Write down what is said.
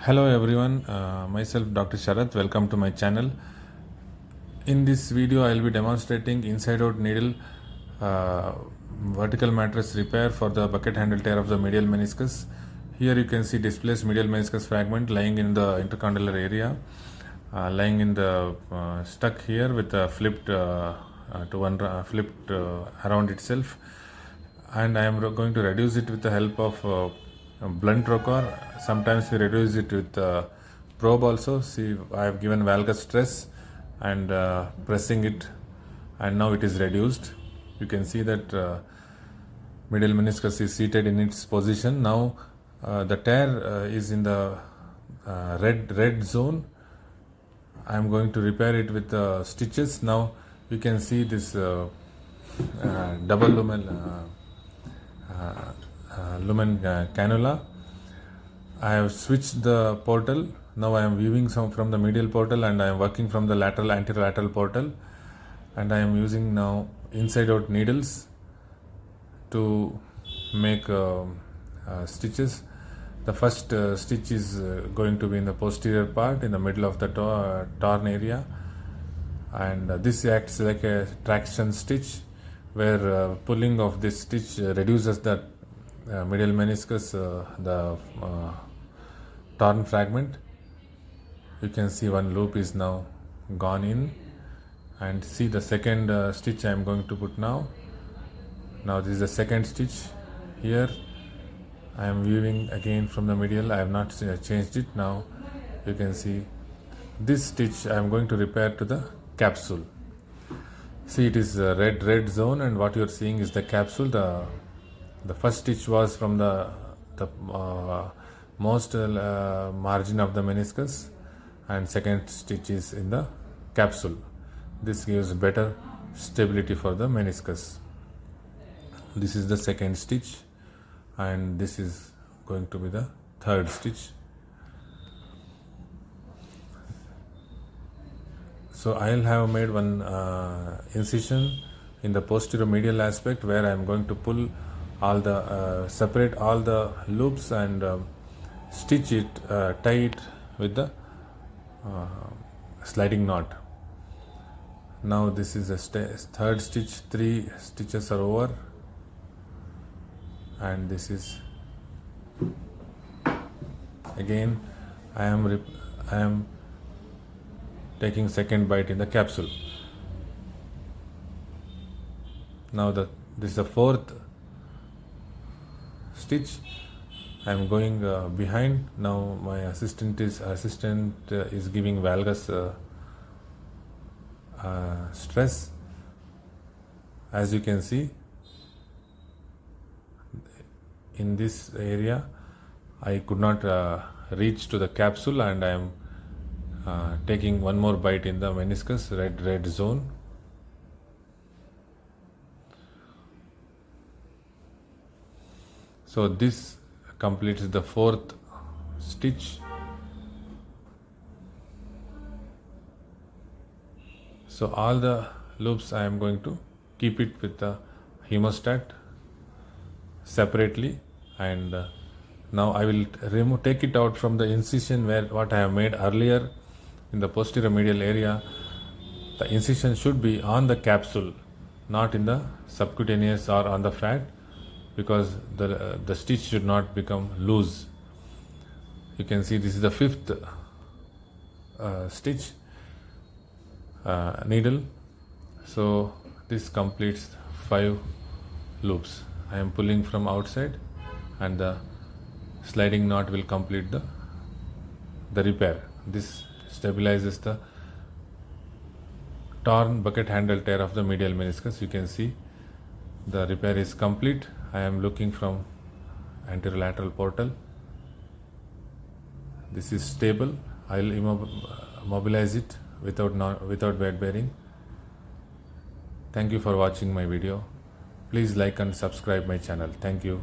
Hello everyone, myself Dr. Sharath, welcome to my channel. In this video I will be demonstrating inside out needle vertical mattress repair for the bucket handle tear of the medial meniscus. Here you can see displaced medial meniscus fragment lying in the intercondylar area, lying in the stuck here with a flipped flipped around itself, and I am going to reduce it with the help of blunt rocker. Sometimes we reduce it with probe also. See, I have given valgus stress and pressing it, and now it is reduced. You can see that medial meniscus is seated in its position. Now the tear is in the red zone. I am going to repair it with stitches. Now you can see this double lumen cannula. I have switched the portal. Now I am viewing some from the medial portal and I am working from the anterolateral portal, and I am using now inside out needles to make stitches. The first stitch is going to be in the posterior part in the middle of the torn area, and this acts like a traction stitch where pulling of this stitch reduces the medial meniscus, the torn fragment. You can see one loop is now gone in, and see the second stitch I am going to put now. Now this is the second stitch. Here I am viewing again from the medial. I have not changed it. Now you can see this stitch I am going to repair to the capsule. See, it is a red zone, and what you are seeing is the capsule. The first stitch was from the most margin of the meniscus, and second stitch is in the capsule. This gives better stability for the meniscus. This is the second stitch, and this is going to be the third stitch. So I'll have made one incision in the posterior medial aspect where I am going to pull all the separate all the loops and stitch it, tie it with the sliding knot. Now this is the third stitch. 3 stitches are over, and this is again I am taking second bite in the capsule. Now this is the fourth stitch. I am going behind. Now my assistant is giving valgus stress. As you can see, in this area I could not reach to the capsule, and I am taking one more bite in the meniscus, red zone. So this completes the fourth stitch. So all the loops I am going to keep it with the hemostat separately, and now I will take it out from the incision where what I have made earlier in the posterior medial area. The incision should be on the capsule, not in the subcutaneous or on the fat, because the stitch should not become loose. You can see this is the fifth stitch needle. So this completes 5 loops. I am pulling from outside, and the sliding knot will complete the repair. This stabilizes the torn bucket handle tear of the medial meniscus. You can see the repair is complete. I am looking from anterolateral portal. This is stable. I will mobilize it without weight bearing. Thank you for watching my video. Please like and subscribe my channel. Thank you.